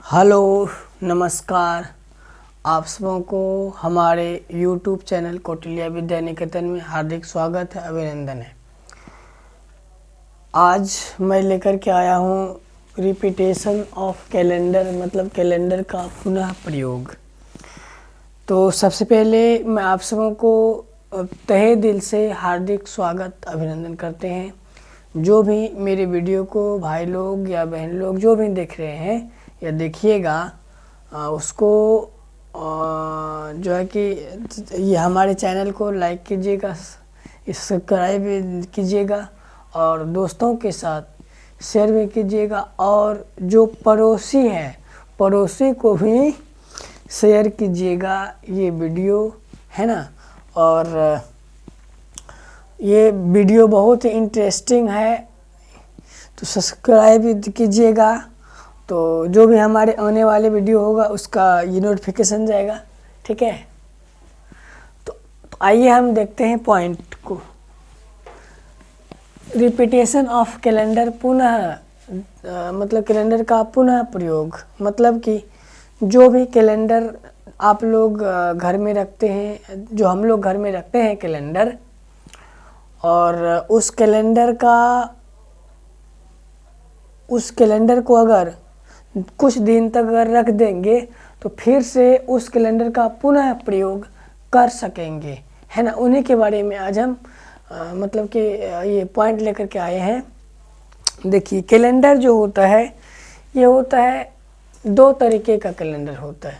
Hello, नमस्कार। आप सबों को हमारे YouTube चैनल कौटिल्य विद्या निकेतन में हार्दिक स्वागत है, अभिनंदन है। आज मैं लेकर के आया हूँ रिपीटेशन ऑफ कैलेंडर, मतलब कैलेंडर का पुनः प्रयोग। तो सबसे पहले मैं आप सबों को तहे दिल से हार्दिक स्वागत अभिनंदन करते हैं। जो भी मेरे वीडियो को भाई लोग या बहन लोग जो भी देख रहे हैं या देखिएगा, उसको जो है कि ये हमारे चैनल को लाइक कीजिएगा, सब्सक्राइब कीजिएगा और दोस्तों के साथ शेयर भी कीजिएगा। और जो पड़ोसी हैं, पड़ोसी को भी शेयर कीजिएगा ये वीडियो, है ना। और ये वीडियो बहुत ही इंटरेस्टिंग है, तो सब्सक्राइब कीजिएगा। तो जो भी हमारे आने वाले वीडियो होगा उसका ये नोटिफिकेशन जाएगा, ठीक है। तो आइए हम देखते हैं पॉइंट को। रिपीटेशन ऑफ कैलेंडर, पुनः मतलब कैलेंडर का पुनः प्रयोग, मतलब कि जो भी कैलेंडर आप लोग घर में रखते हैं, जो हम लोग घर में रखते हैं कैलेंडर, और उस कैलेंडर को अगर कुछ दिन तक अगर रख देंगे तो फिर से उस कैलेंडर का पुनः प्रयोग कर सकेंगे, है ना। उन्हीं के बारे में आज हम मतलब कि ये पॉइंट लेकर के आए हैं। देखिए, कैलेंडर जो होता है, ये होता है दो तरीके का कैलेंडर होता है।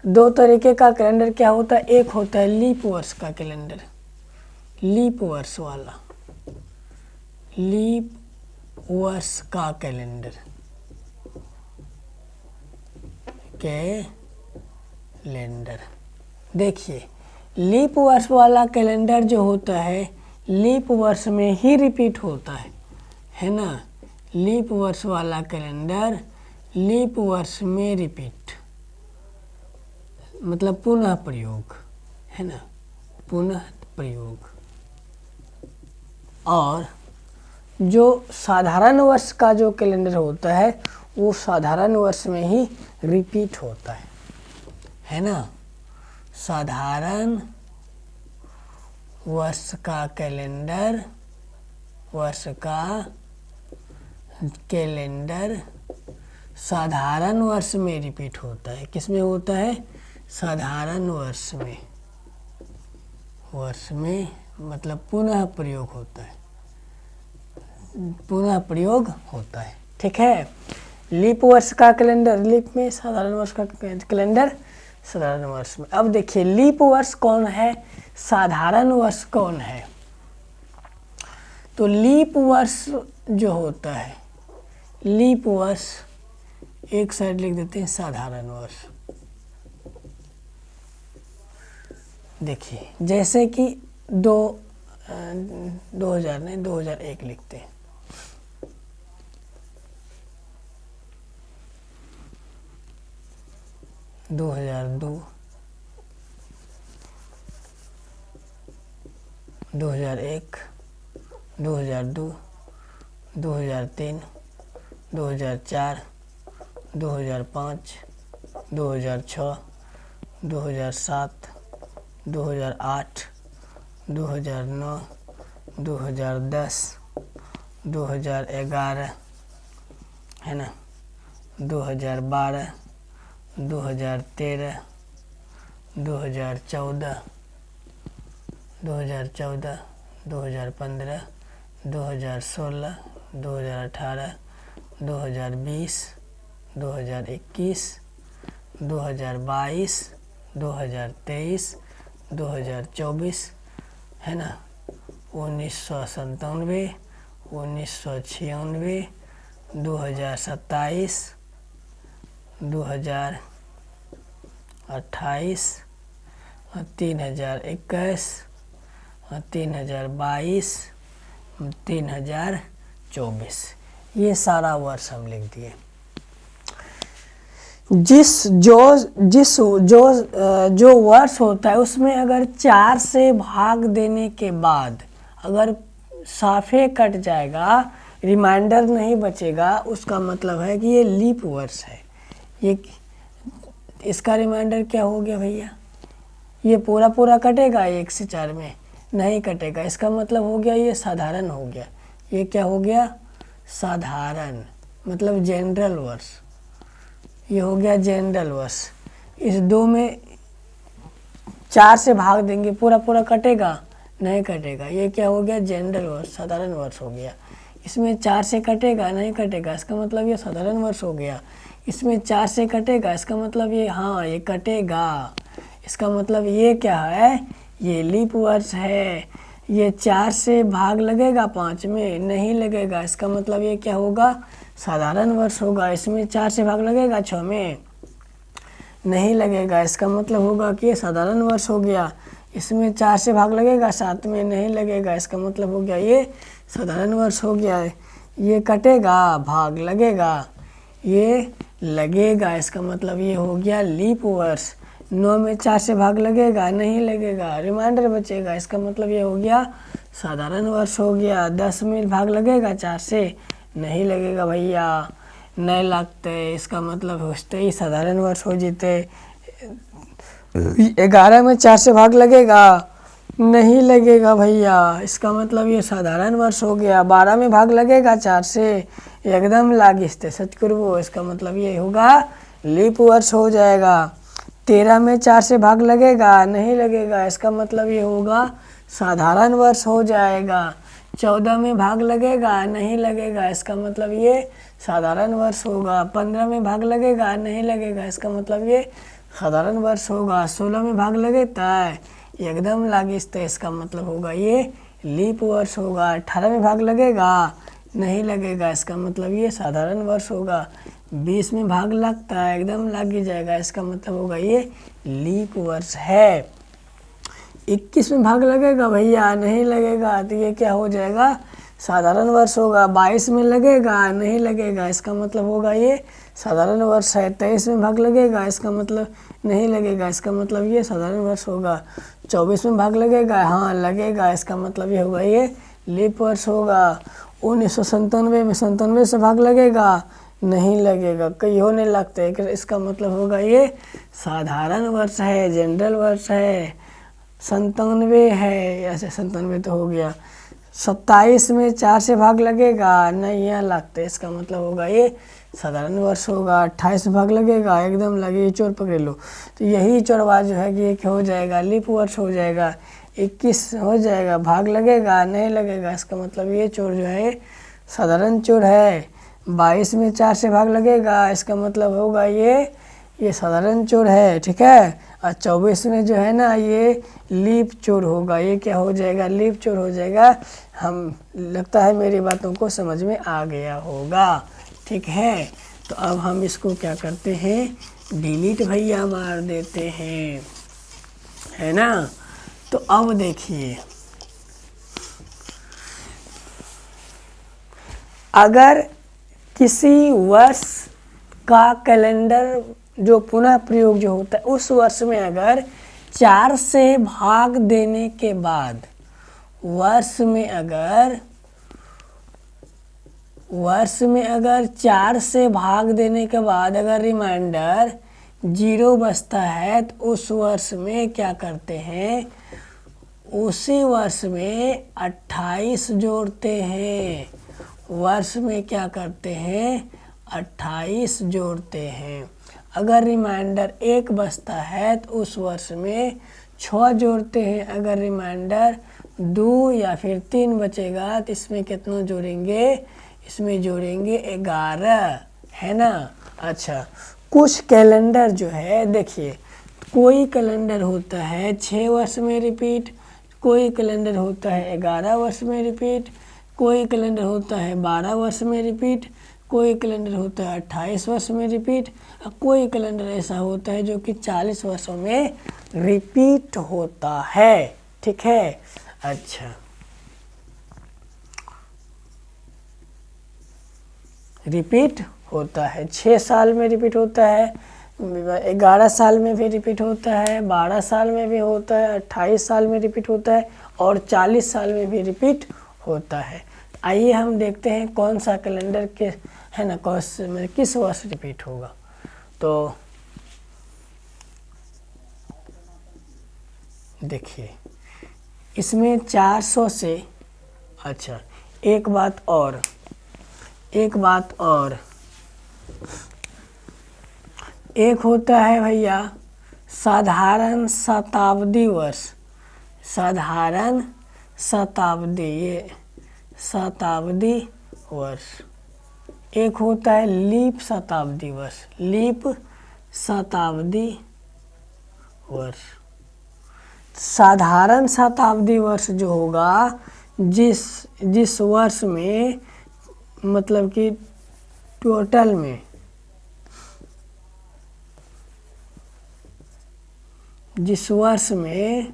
दो तरीके का कैलेंडर क्या होता है? एक होता है लीप वर्ष का कैलेंडर, लीप वर्ष वाला, लीप वर्ष का कैलेंडर, देखिए, लीप वर्ष वाला कैलेंडर जो होता है, लीप वर्ष में ही रिपीट होता है ना। लीप वर्ष वाला कैलेंडर लीप वर्ष में रिपीट, मतलब पुनः प्रयोग, है ना, पुनः प्रयोग। और जो साधारण वर्ष का जो कैलेंडर होता है, वो साधारण वर्ष में ही रिपीट होता है ना। साधारण वर्ष का कैलेंडर, साधारण वर्ष में रिपीट होता है। किसमें होता है? साधारण वर्ष में मतलब पुनः प्रयोग होता है, पुनः प्रयोग होता है, ठीक है। लीप वर्ष का कैलेंडर लीप में, साधारण वर्ष का कैलेंडर साधारण वर्ष में। अब देखिए, लीप वर्ष कौन है, साधारण वर्ष कौन है? तो लीप वर्ष जो होता है, लीप वर्ष एक साइड लिख देते हैं, साधारण वर्ष। देखिए, जैसे कि 2001 लिखते हैं। दो 2001, 2002, 2003, 2004, 2005, 2006, 2007, 2008, 2009, 2010, 2011, है ना, 2012, 2013, 2014, 2015, 2016, 2018, 2020, 2021, 2022, 2023, 2024, है ना, 1997, 1996, 2027, 2028, 3021, 3022, 3024, ये सारा वर्ष हम लिख दिए। जो वर्ष होता है उसमें अगर 4 से भाग देने के बाद अगर साफे कट जाएगा, रिमाइंडर नहीं बचेगा, उसका मतलब है कि ये लीप वर्ष है। ये इसका रिमाइंडर क्या हो गया भैया, ये पूरा पूरा कटेगा 1 से 4 में, नहीं कटेगा, इसका मतलब हो गया ये साधारण हो गया। ये क्या हो गया, साधारण, मतलब जनरल वर्स, ये हो गया जनरल वर्स। इस 2 में 4 से भाग देंगे, पूरा पूरा कटेगा, नहीं कटेगा, ये क्या हो गया, जनरल वर्स, साधारण वर्स हो गया। इसमें 4 से कटेगा, नहीं कटेगा, इसका मतलब ये साधारण वर्स हो गया। इसमें 4 से कटेगा, इसका मतलब ये, हाँ ये कटेगा, इसका मतलब ये क्या है, ये लीप वर्स है। ये 4 से भाग लगेगा 5 में, नहीं लगेगा, इसका मतलब ये क्या होगा, साधारण वर्ष होगा। इसमें 4 से भाग लगेगा 6 में, नहीं लगेगा, इसका मतलब होगा कि ये साधारण वर्ष हो गया। इसमें 4 से भाग लगेगा 7 में, नहीं लगेगा, इसका मतलब हो गया ये साधारण वर्ष हो गया। ये कटेगा, भाग लगेगा, ये लगेगा, इसका मतलब ये हो गया लीप वर्ष। 9 में 4 से भाग लगेगा, नहीं लगेगा, रिमाइंडर बचेगा, इसका मतलब ये हो गया साधारण वर्ष हो गया। 10 में भाग लगेगा 4 से, नहीं लगेगा भैया, नहीं लगते, इसका मतलब होते ही साधारण वर्ष हो जीते। 11 में 4 से भाग लगेगा, नहीं लगेगा भैया, इसका मतलब ये साधारण वर्ष हो गया। 12 में भाग लगेगा 4 से, एकदम लागिस्ते सच करो, इसका मतलब ये होगा लीप वर्ष हो जाएगा। 13 में 4 से भाग लगेगा, नहीं लगेगा, इसका मतलब ये होगा साधारण वर्ष हो जाएगा। 14 में भाग लगेगा, नहीं लगेगा, इसका मतलब ये साधारण वर्ष होगा। 15 में भाग लगेगा, नहीं लगेगा, इसका मतलब ये साधारण वर्ष होगा। 16 में भाग लगेगा है, एकदम लागिस्त है, इसका मतलब होगा ये लीप वर्ष होगा। 18 में भाग लगेगा, नहीं लगेगा, इसका मतलब ये साधारण वर्ष होगा। 20 में भाग लगता है, एकदम लग ही जाएगा, इसका मतलब होगा ये लीप वर्ष है। 21 में भाग लगेगा भैया, नहीं लगेगा, तो ये क्या हो जाएगा, साधारण वर्ष होगा। 22 में लगेगा, नहीं लगेगा, इसका मतलब होगा ये साधारण वर्ष है। 23 में भाग लगेगा, इसका मतलब नहीं लगेगा, इसका मतलब ये साधारण वर्ष होगा। 24 में भाग लगेगा, हाँ लगेगा, इसका मतलब ये होगा ये लीप वर्ष होगा। 1997 में 97 से भाग लगेगा, नहीं लगेगा, कई होने लगते हैं, इसका मतलब होगा ये साधारण वर्ष है, जनरल वर्ष है। 97 है, ऐसे 97 तो हो गया। 27 में 4 से भाग लगेगा, नहीं यहाँ लगते, इसका मतलब होगा ये साधारण वर्ष होगा। 28 में भाग लगेगा, एकदम लगे, चोर पकड़ लो, तो यही चोरवा जो है कि ये क्या हो जाएगा, लीप वर्ष हो जाएगा। 21 हो जाएगा, भाग लगेगा, नहीं लगेगा, इसका मतलब ये चोर जो है साधारण चोर है। 22 में 4 से भाग लगेगा, इसका मतलब होगा ये साधारण चोर है, ठीक है। और 24 में जो है ना ये लीप चोर होगा, ये क्या हो जाएगा, लीप चोर हो जाएगा। हम लगता है मेरी बातों को समझ में आ गया होगा, ठीक है। तो अब हम इसको क्या करते हैं, डिलीट भैया मार देते हैं, है ना। तो अब देखिए, अगर किसी वर्ष का कैलेंडर जो पुनः प्रयोग जो होता है, उस वर्ष में अगर 4 से भाग देने के बाद, वर्ष में अगर 4 से भाग देने के बाद अगर रिमाइंडर 0 बचता है, तो उस वर्ष में क्या करते हैं, उसी वर्ष में 28 जोड़ते हैं। वर्ष में क्या करते हैं, 28 जोड़ते हैं। अगर रिमाइंडर 1 बचता है तो उस वर्ष में 6 जोड़ते हैं। अगर रिमाइंडर 2 या फिर 3 बचेगा तो इसमें कितना जोड़ेंगे, इसमें जोड़ेंगे 11, है ना। अच्छा, कुछ कैलेंडर जो है देखिए, कोई कैलेंडर होता है 6 वर्ष में रिपीट, कोई कैलेंडर होता है 11 वर्ष में रिपीट, कोई कैलेंडर होता है 12 वर्ष में रिपीट, कोई कैलेंडर होता है 28 वर्ष में रिपीट, और कोई कैलेंडर ऐसा होता है जो कि 40 वर्षों में रिपीट होता है, ठीक है। अच्छा, रिपीट होता है, 6 साल में रिपीट होता है, 11 साल में भी रिपीट होता है, 12 साल में भी होता है, 28 साल में रिपीट होता है, और 40 साल में भी रिपीट होता है। आइए हम देखते हैं कौन सा कैलेंडर के, है ना, किस वर्ष रिपीट होगा। तो देखिए इसमें 400 से, अच्छा एक बात और, एक होता है भैया साधारण शताब्दी वर्ष, साधारण शताब्दी, ये शताब्दी वर्ष। एक होता है लीप शताब्दी वर्ष, लीप शताब्दी वर्ष। साधारण शताब्दी वर्ष जो होगा, जिस वर्ष में मतलब कि टोटल में जिस वर्ष में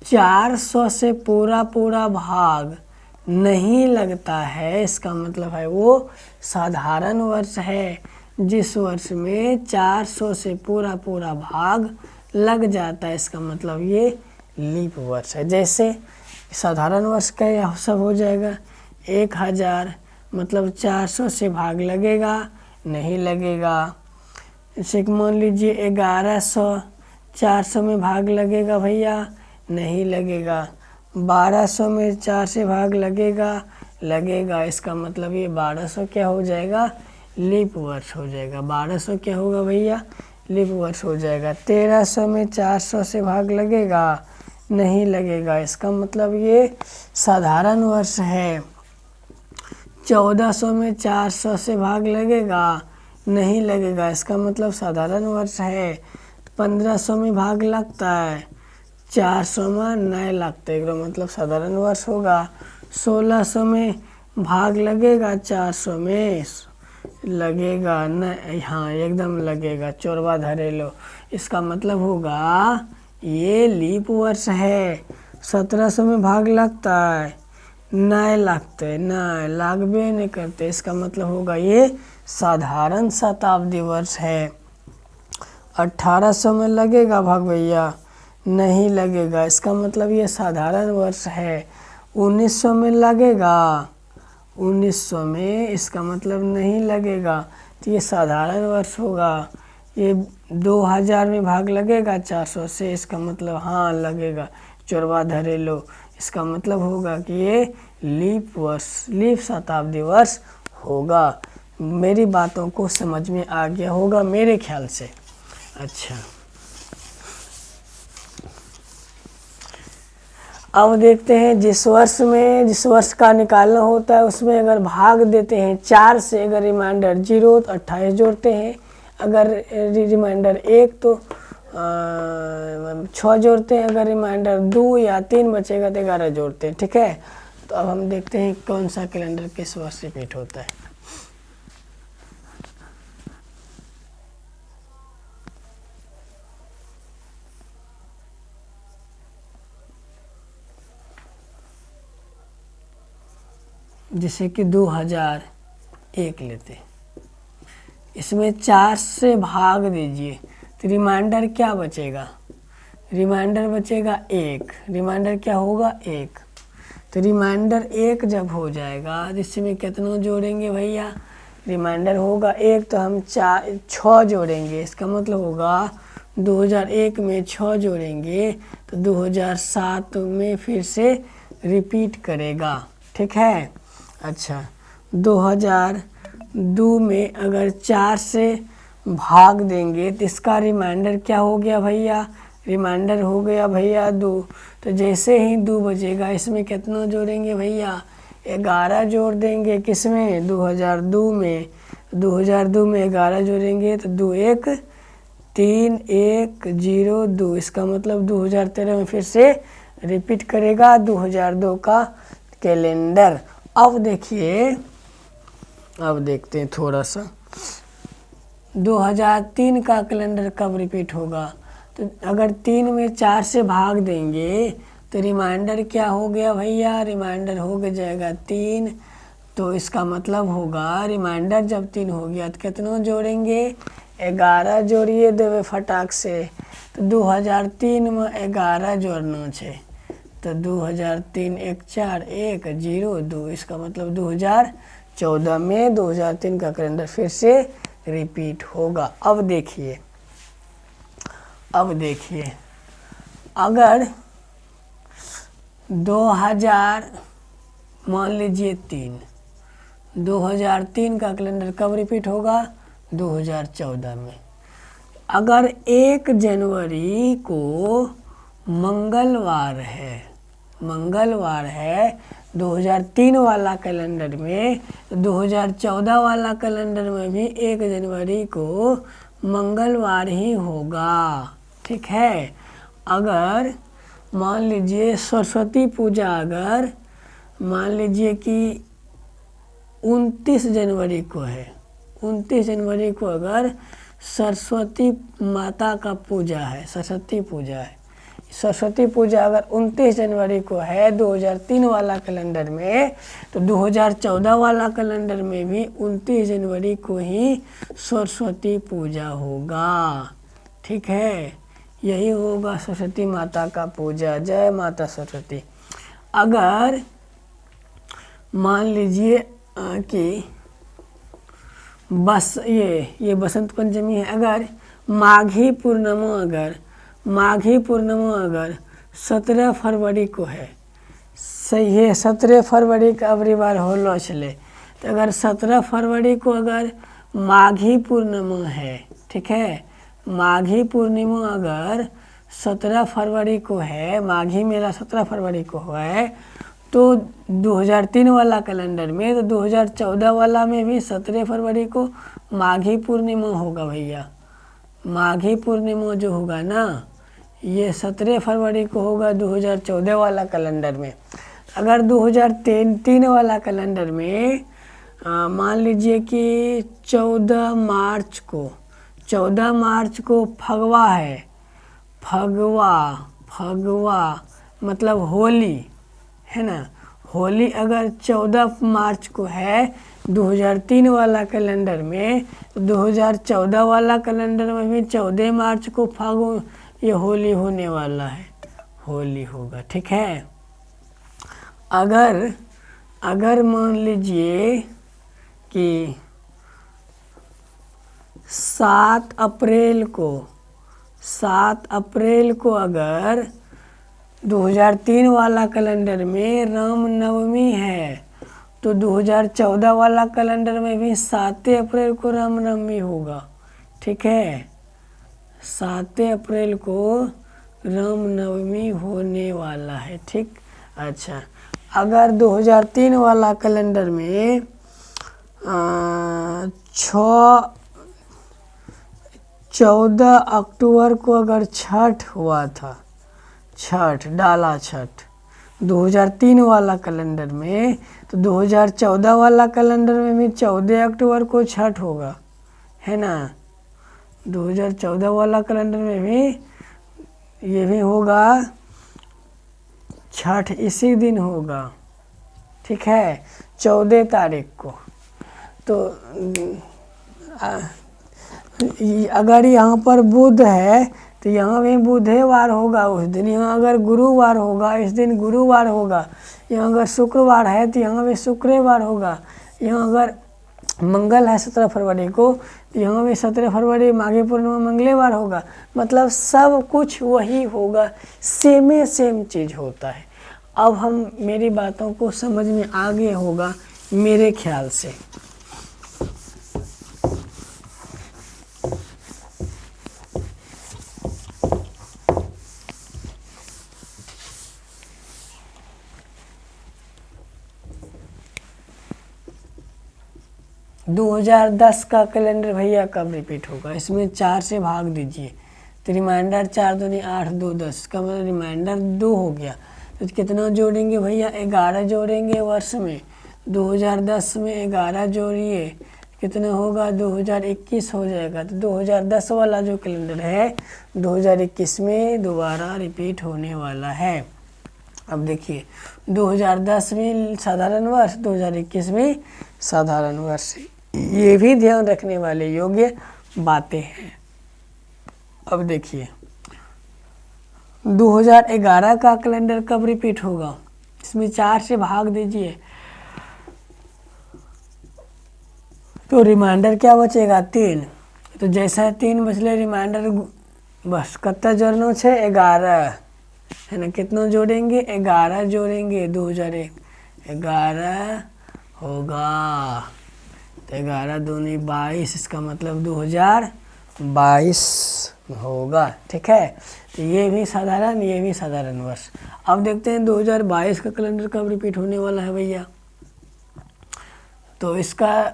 400 से पूरा भाग नहीं लगता है, इसका मतलब है वो साधारण वर्ष है। जिस वर्ष में 400 से पूरा भाग लग जाता है, इसका मतलब ये लीप वर्ष है। जैसे साधारण वर्ष का यह सब हो जाएगा 1000, मतलब 400 से भाग लगेगा, नहीं लगेगा। जैसे कि मान लीजिए 1100, 400 में भाग लगेगा भैया, नहीं लगेगा। 1200 में 4 से भाग लगेगा, इसका मतलब ये 1200 क्या हो जाएगा, लीप वर्ष हो जाएगा। 1200 क्या होगा भैया, लीप वर्ष हो जाएगा। 1300 में 400 से भाग लगेगा, नहीं लगेगा, इसका मतलब ये साधारण वर्ष है। 1400 में 400 से भाग लगेगा, नहीं लगेगा, इसका मतलब साधारण वर्ष है। 1500 में भाग लगता है, 400 में नहीं लगता, एक मतलब साधारण वर्ष होगा। 1600 में भाग लगेगा, 400 में लगेगा नहीं, हाँ एकदम लगेगा, चोरवा धरे लो, इसका मतलब होगा ये लीप वर्ष है। 1700 में भाग लगता है, नहीं लगते, नहीं लागबे नहीं करते, इसका मतलब होगा ये साधारण शताब्दी वर्ष है। 1800 में लगेगा भाग भैया, नहीं लगेगा, इसका मतलब ये साधारण वर्ष है। 1900 में लगेगा, 1900 में इसका मतलब नहीं लगेगा, तो ये साधारण वर्ष होगा। ये 2000 में भाग लगेगा 400 से, इसका मतलब हाँ लगेगा, चोरवा धरे लो, इसका मतलब होगा कि ये लीप वर्ष, लीप शताब्दी वर्ष होगा। मेरी बातों को समझ में आ गया होगा मेरे ख्याल से। अच्छा, अब देखते हैं जिस वर्ष का निकालना होता है उसमें अगर भाग देते हैं 4 से, अगर रिमाइंडर 0 तो 28 जोड़ते हैं, अगर रिमाइंडर 1 तो 6 जोड़ते हैं, अगर रिमाइंडर 2 या 3 बचेगा तो 11 जोड़ते हैं। ठीक है, तो अब हम देखते हैं कौन सा कैलेंडर किस वर्ष रिपीट होता है। जैसे कि 2001 लेते, इसमें 4 से भाग दीजिए तो रिमाइंडर क्या बचेगा, रिमाइंडर बचेगा 1, रिमाइंडर क्या होगा 1। तो रिमाइंडर 1 जब हो जाएगा तो इसमें कितना जोड़ेंगे भैया, रिमाइंडर होगा 1 तो हम 6 जोड़ेंगे, इसका मतलब होगा 2001 में 6 जोड़ेंगे तो 2007 में फिर से रिपीट करेगा। ठीक है, अच्छा 2002 में अगर 4 से भाग देंगे तो इसका रिमाइंडर क्या हो गया भैया, रिमाइंडर हो गया भैया 2। तो जैसे ही 2 बचेगा इसमें कितना जोड़ेंगे भैया, 11 जोड़ देंगे, किसमें 2002 में। 2002 में 11 जोड़ेंगे तो 2 1 3 1 0 2, इसका मतलब 2013 में फिर से रिपीट करेगा 2002 का कैलेंडर। अब देखिए, अब देखते हैं थोड़ा सा 2003 का कैलेंडर कब रिपीट होगा। तो अगर 3 में 4 से भाग देंगे तो रिमाइंडर क्या हो गया भैया, रिमाइंडर हो गया जाएगा 3। तो इसका मतलब होगा रिमाइंडर जब 3 हो गया तो कितना जोड़ेंगे, 11 जोड़िए देवे फटाक से। तो 2003 में 11 जोड़ना है, तो 2003 1 4 1 0 2, इसका मतलब 2014 में 2003 का कैलेंडर फिर से रिपीट होगा। अब देखिए अगर 2000 मान लीजिए 2003 का कैलेंडर कब रिपीट होगा? 2014 में। अगर 1 जनवरी को मंगलवार है 2003 वाला कैलेंडर में, तो 2014 वाला कैलेंडर में भी 1 जनवरी को मंगलवार ही होगा। ठीक है। अगर मान लीजिए सरस्वती पूजा अगर मान लीजिए कि 29 जनवरी को है, 29 जनवरी को अगर सरस्वती माता का पूजा है, सरस्वती पूजा अगर 29 जनवरी को है 2003 वाला कैलेंडर में, तो 2014 वाला कैलेंडर में भी 29 जनवरी को ही सरस्वती पूजा होगा। ठीक है, यही होगा सरस्वती माता का पूजा। जय माता सरस्वती। अगर मान लीजिए कि बस ये बसंत पंचमी है, अगर माघी पूर्णिमा अगर 17 फरवरी को है, सही है, 17 फरवरी का अबरी बार होलो चले, तो अगर 17 फरवरी को अगर माघी पूर्णिमा है, ठीक है, माघी पूर्णिमा अगर 17 फरवरी को है, माघी मेला 17 फरवरी को है, तो 2003 वाला कैलेंडर में, तो 2014 वाला में भी 17 फरवरी को माघी पूर्णिमा होगा भैया। माघी पूर्णिमा जो होगा ना, ये 17 फरवरी को होगा 2014 वाला कैलेंडर में। अगर 2003 वाला कैलेंडर में मान लीजिए कि 14 मार्च को फगवा है, फगवा मतलब होली है ना, होली अगर 14 मार्च को है 2003 वाला कैलेंडर में, तो 2014 वाला कैलेंडर में भी 14 मार्च को फागुन ये होली होने वाला है, होली होगा। ठीक है। अगर मान लीजिए कि 7 अप्रैल को अगर 2003 वाला कैलेंडर में रामनवमी है, तो 2014 वाला कैलेंडर में भी 7 अप्रैल को रामनवमी होगा। ठीक है, 7 अप्रैल को रामनवमी होने वाला है। ठीक। अच्छा, अगर 2003 वाला कैलेंडर में 14 अक्टूबर को अगर छठ हुआ था, डाला छठ 2003 वाला कैलेंडर में, तो 2014 वाला कैलेंडर में भी 14 अक्टूबर को छठ होगा, है ना। 2014 वाला कैलेंडर में भी ये भी होगा, छठ इसी दिन होगा। ठीक है, 14 तारीख को। तो अगर यहाँ पर बुध है तो यहाँ भी बुधवार होगा उस दिन, यहाँ अगर गुरुवार होगा इस दिन गुरुवार होगा, यहाँ अगर शुक्रवार है तो यहाँ भी शुक्रवार होगा, यहाँ अगर मंगल है 17 फरवरी को तो यहाँ भी 17 फरवरी माघी पूर्णिमा मंगलवार होगा। मतलब सब कुछ वही होगा, सेम चीज़ होता है। अब हम मेरी बातों को समझ में आ गए होगा मेरे ख्याल से। दो 2010 का कैलेंडर भैया कब रिपीट होगा? इसमें 4 से भाग दीजिए, तो रिमाइंडर 4 दूनी 8 2 10 का मतलब रिमाइंडर 2 हो गया। तो कितना जोड़ेंगे भैया? 11 जोड़ेंगे वर्ष में। 2010 में 11 जोड़िए, कितना होगा? 2021 हो जाएगा। तो 2010 वाला जो कैलेंडर है 2021 में दोबारा रिपीट होने वाला है। अब देखिए 2010 में साधारण वर्ष, 2021 में साधारण वर्ष, ये भी ध्यान रखने वाले योग्य बातें हैं। अब देखिए 2011 का कैलेंडर कब रिपीट होगा? इसमें 4 से भाग दीजिए, तो रिमाइंडर क्या बचेगा 3। तो जैसा 3 बचले रिमाइंडर बस कितना जोड़ना है 11 है ना। कितना जोड़ेंगे 11 जोड़ेंगे 2001 11 होगा। तो 11 दूनी 22 इसका मतलब 2022 होगा। ठीक है, तो ये भी साधारण वर्ष। अब देखते हैं 2022 का कैलेंडर कब रिपीट होने वाला है भैया। तो इसका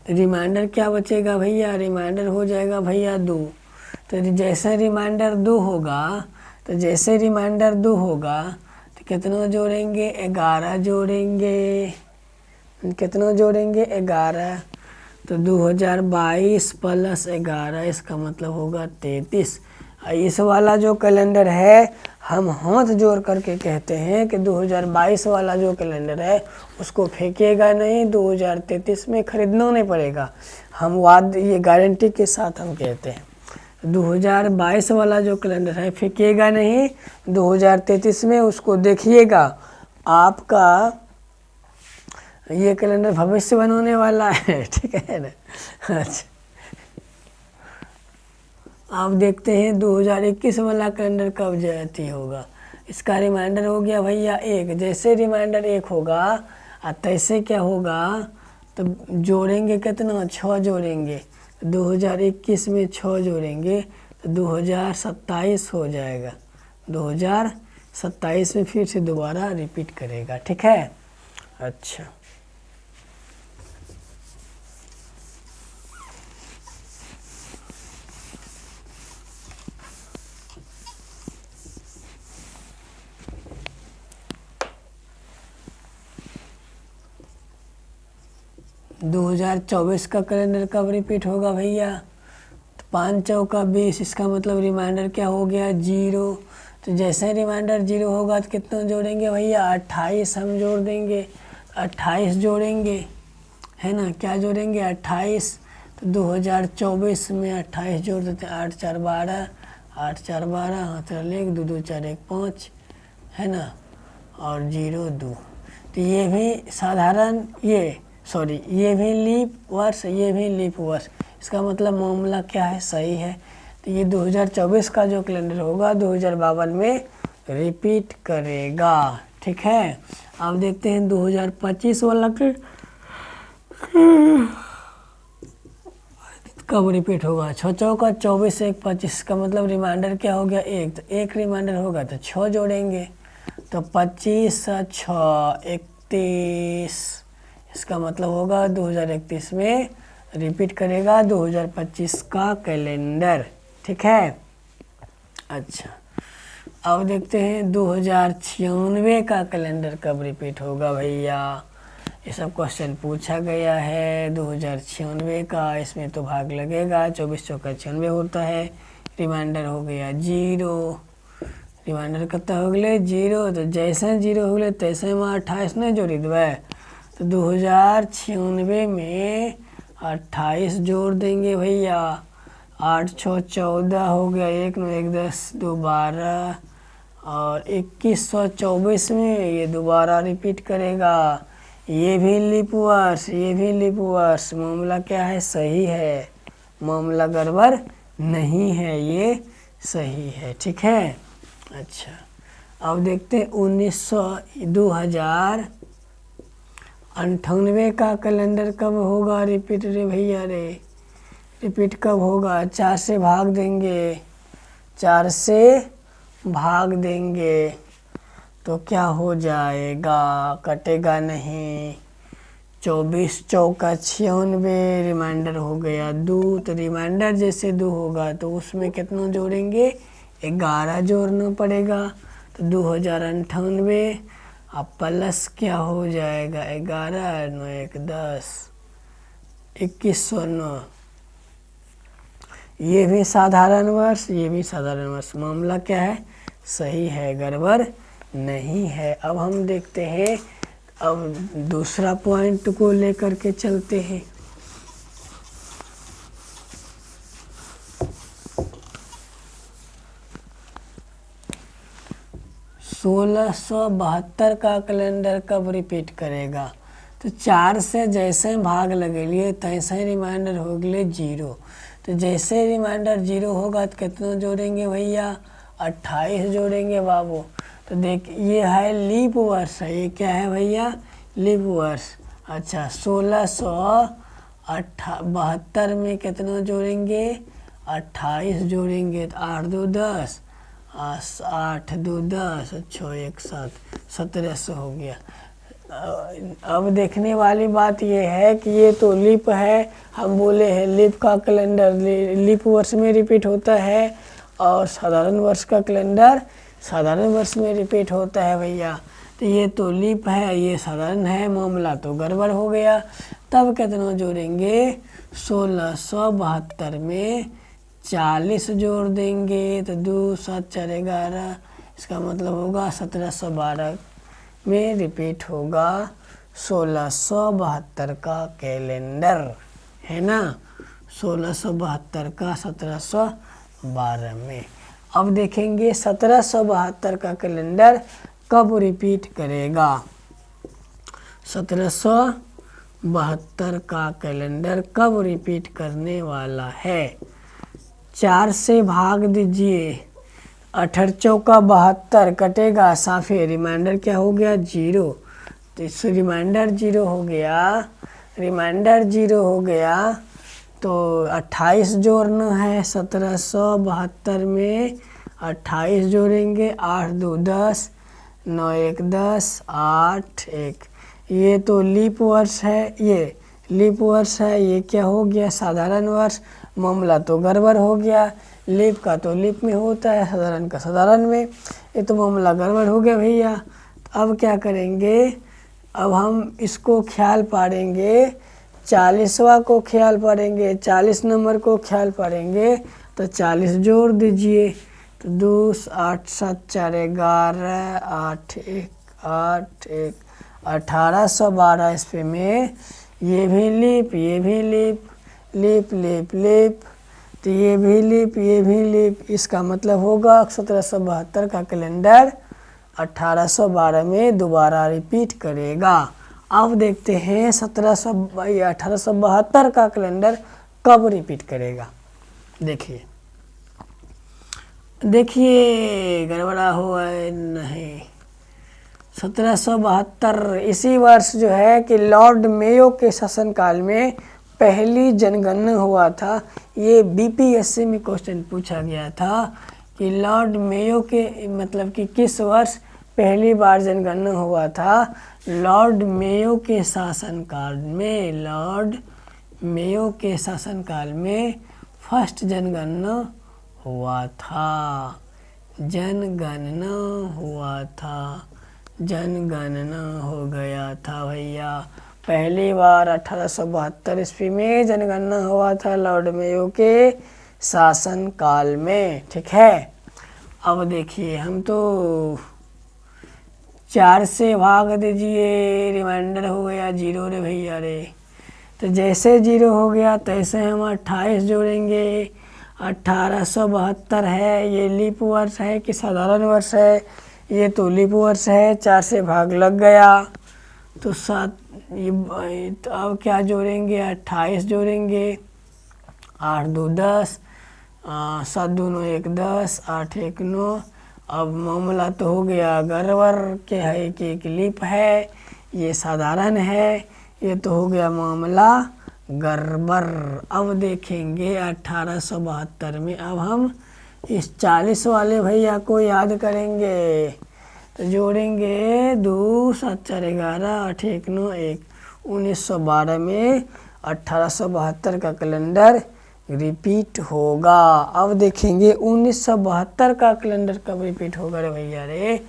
रिमाइंडर क्या बचेगा भैया, रिमाइंडर हो जाएगा भैया 2। तो जैसे रिमाइंडर 2 होगा तो कितना जोड़ेंगे 11 जोड़ेंगे। कितना जोड़ेंगे 11। तो 2022 प्लस 11 इसका मतलब होगा 33। इस वाला जो कैलेंडर है हम हाथ जोड़ करके कहते हैं कि 2022 वाला जो कैलेंडर है उसको फेंकिएगा नहीं, 2033 में खरीदना नहीं पड़ेगा। हम ये गारंटी के साथ हम कहते हैं 2022 वाला जो कैलेंडर है फेंकिएगा नहीं, 2033 में उसको देखिएगा। आपका ये कैलेंडर भविष्य बनाने वाला है। ठीक है ना। अच्छा, आप देखते हैं 2021 वाला कैलेंडर कब जयती होगा। इसका रिमाइंडर हो गया भैया 1। जैसे रिमाइंडर 1 होगा तैसे क्या होगा, तो जोड़ेंगे कितना 6 जोड़ेंगे। 2021 में 6 जोड़ेंगे तो 2027 हो जाएगा। 2027 में फिर से दोबारा रिपीट करेगा। ठीक है। अच्छा, तो 2024 का कैलेंडर कब रिपीट होगा भैया। तो 5 चौका 20 इसका मतलब रिमाइंडर क्या हो गया 0। तो जैसे रिमाइंडर 0 होगा तो कितना जोड़ेंगे भैया 28 हम जोड़ देंगे। 28 जोड़ेंगे है ना, क्या जोड़ेंगे 28। तो 2024 में 28 जोड़ देते हैं 8 4 12 8 4 12 हाथ 1 2 2 4 1 5 है ना, और 0 2। तो ये भी साधारण ये भी लीप वर्ष, ये भी लीप वर्ष। इसका मतलब मामला क्या है सही है। तो ये 2024 का जो कैलेंडर होगा 2052 में रिपीट करेगा। ठीक है। अब देखते हैं 2025 वाला कब रिपीट होगा। 6 चौका 24 1 25 का मतलब रिमाइंडर क्या हो गया 1। तो 1 रिमाइंडर होगा तो 6 जोड़ेंगे। तो 25 6 31 इसका मतलब होगा 2031 में रिपीट करेगा 2025 का कैलेंडर। ठीक है। अच्छा, अब देखते हैं 2096 का कैलेंडर कब रिपीट होगा भैया। ये सब क्वेश्चन पूछा गया है 2096 का। इसमें तो भाग लगेगा 24 चौका 96 होता है। रिमाइंडर हो गया 0। रिमाइंडर कितना हो गया 0। तो जैसे 0 हो गए तैसे में 28 नहीं जोड़ी देवे। तो 2096 में 28 जोड़ देंगे भैया। 8 6 14 हो गया, 1 9 1 10 2 12 और 2124 में ये दोबारा रिपीट करेगा। ये भी लीप वर्ष, ये भी लीप वर्ष। मामला क्या है सही है, मामला गड़बड़ नहीं है, ये सही है। ठीक है। अच्छा, अब देखते हैं 2098 का कैलेंडर कब होगा रिपीट रे भैया रे। रिपीट कब होगा 4 से भाग देंगे, 4 से भाग देंगे तो क्या हो जाएगा, कटेगा नहीं। 24 चौका 96 रिमाइंडर हो गया 2। तो रिमाइंडर जैसे 2 होगा तो उसमें कितना जोड़ेंगे 11 जोड़ना पड़ेगा। तो 2098 अब प्लस क्या हो जाएगा 11 9 1 10 2109। ये भी साधारण वर्ष, ये भी साधारण वर्ष। मामला क्या है सही है, गड़बड़ नहीं है। अब हम देखते हैं, अब दूसरा पॉइंट को लेकर के चलते हैं। 1672 का कैलेंडर कब रिपीट करेगा। तो 4 से जैसे भाग लगेलिए तैसे रिमाइंडर हो गए 0। तो जैसे रिमाइंडर 0 होगा तो कितना जोड़ेंगे भैया, 28 जोड़ेंगे बाबू। तो देख ये है लीप वर्ष है, ये क्या है भैया, लीप वर्ष। अच्छा 1672 में कितना जोड़ेंगे, 28 जोड़ेंगे। तो 8 2 10, 8 2 10, 6 1 7, 1700 हो गया। अब देखने वाली बात ये है कि ये तो लीप है, हम बोले हैं लीप का कैलेंडर लीप वर्ष में रिपीट होता है और साधारण वर्ष का कैलेंडर साधारण वर्ष में रिपीट होता है भैया। तो ये तो लीप है, ये साधारण है, मामला तो गड़बड़ हो गया। तब कितना जोड़ेंगे, 1672 में 40 जोड़ देंगे। तो 2 7 4 11, इसका मतलब होगा 1712 में रिपीट होगा 1672 का कैलेंडर, है ना, 1672 का 1712 में। अब देखेंगे 1772 का कैलेंडर कब रिपीट करेगा। 1772 का कैलेंडर कब रिपीट करने वाला है। 4 से भाग दीजिए, 18 चौका 72 कटेगा, साफे रिमाइंडर क्या हो गया 0। तो इस रिमाइंडर 0 हो गया, रिमाइंडर 0 हो गया। तो 28 जोड़ना है, 1772 में 28 जोड़ेंगे। 8 2 10, 9 1 10, 8 1। ये तो लीप वर्ष है, ये लीप वर्ष है, ये क्या हो गया साधारण वर्ष। मामला तो गड़बड़ हो गया, लीप का तो लीप में होता है, साधारण का साधारण में। ये तो मामला गड़बड़ हो गया भैया। अब क्या करेंगे, अब हम इसको ख्याल पाड़ेंगे, 40वां को ख्याल पाड़ेंगे, 40 नंबर को ख्याल पाड़ेंगे। तो 40 जोड़ दीजिए। तो 2 8 7 4 11, 8 1 8 1, 1812 ईस्वी में ये भी लीप, ये भी लीप, लीप लीप लीप। तो ये भी लीप, ये भी लीप। इसका मतलब होगा 1772 का कैलेंडर 1812 में दोबारा रिपीट करेगा। अब देखते हैं 1872 का कैलेंडर कब रिपीट करेगा। देखिए देखिए गड़बड़ा हुआ है नहीं। 1772 इसी वर्ष जो है कि लॉर्ड मेयो के शासनकाल में पहली जनगणना हुआ था। ये बीपीएससी में क्वेश्चन पूछा गया था कि लॉर्ड मेयो के मतलब कि किस वर्ष पहली बार जनगणना हुआ था। लॉर्ड मेयो के शासनकाल में, लॉर्ड मेयो के शासनकाल में फर्स्ट जनगणना हुआ था, जनगणना हुआ था, जनगणना हो गया था भैया। पहली बार 1872 ईस्वी में जनगणना हुआ था लॉर्ड मेयो के शासनकाल में, ठीक है। अब देखिए हम तो 4 से भाग दीजिए, रिमाइंडर हो गया 0 रे भैया रे। तो जैसे 0 हो गया तैसे हम 28 जोड़ेंगे। 1872 है, ये लीप वर्ष है कि साधारण वर्ष है, ये तो लीप वर्ष है। 4 से भाग लग गया तो 7, ये तो अब क्या जोड़ेंगे, 28 जोड़ेंगे। 8 2 10, 7 2 9 1 10, 8 1 9। अब मामला तो हो गया गड़बड़ के है कि एक लीप है, ये साधारण है, ये तो हो गया मामला गड़बड़। अब देखेंगे 1872 में, अब हम इस 40 वाले भैया को याद करेंगे। तो जोड़ेंगे 2 7 4 11, 8 1 9 1। 1912 में 1872 का कैलेंडर रिपीट होगा। अब देखेंगे 1972 का कैलेंडर कब रिपीट होगा रे भैया रे।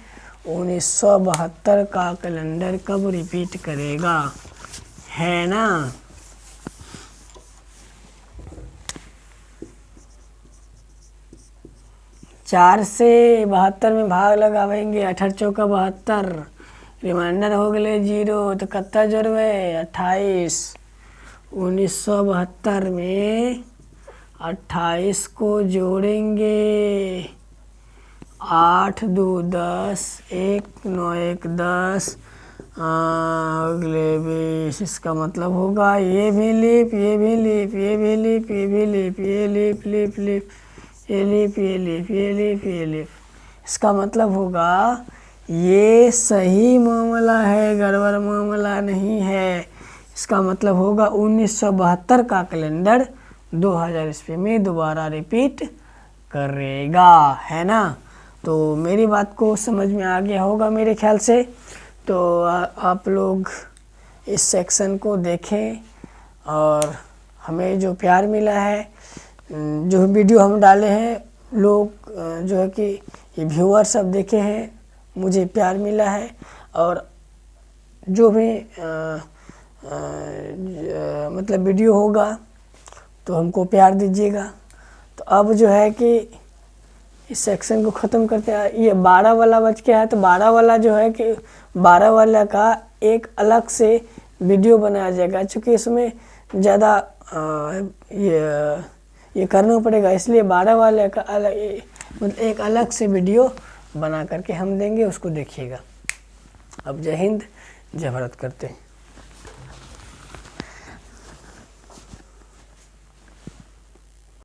1972 का कैलेंडर कब रिपीट करेगा, है ना। चार से 72 में भाग लगावेंगे, 18 चौका 72, रिमाइंडर हो गए 0। तो कितना जोड़वे 28। 1972 में 28 को जोड़ेंगे। 8 2 10, 1 9 1 10, अगले 20। इसका मतलब होगा ये भी लीप, ये भी लीप, ये भी लीप, ये भी लीप, ये लीप लीप लीप, ये लीप, ये लीप, ये लीप, ये लीप। इसका मतलब होगा ये सही मामला है, गड़बड़ मामला नहीं है। इसका मतलब होगा 1972 का कैलेंडर 2000 ईस्वी में दोबारा रिपीट करेगा, है ना। तो मेरी बात को समझ में आ गया होगा मेरे ख्याल से। तो आप लोग इस सेक्शन को देखें और हमें जो प्यार मिला है, जो वीडियो हम डाले हैं, लोग जो है कि ये व्यूअर सब देखे हैं, मुझे प्यार मिला है। और जो भी मतलब वीडियो होगा तो हमको प्यार दीजिएगा। तो अब जो है कि इस सेक्शन को ख़त्म करते हैं। ये 12 वाला बच गया है, तो 12 वाला जो है कि 12 वाला का एक अलग से वीडियो बनाया जाएगा, क्योंकि इसमें ज़्यादा ये करना पड़ेगा, इसलिए 12 वाले का अलग मतलब एक अलग से वीडियो बना करके हम देंगे, उसको देखिएगा। अब जय हिंद, जय भारत करते हैं।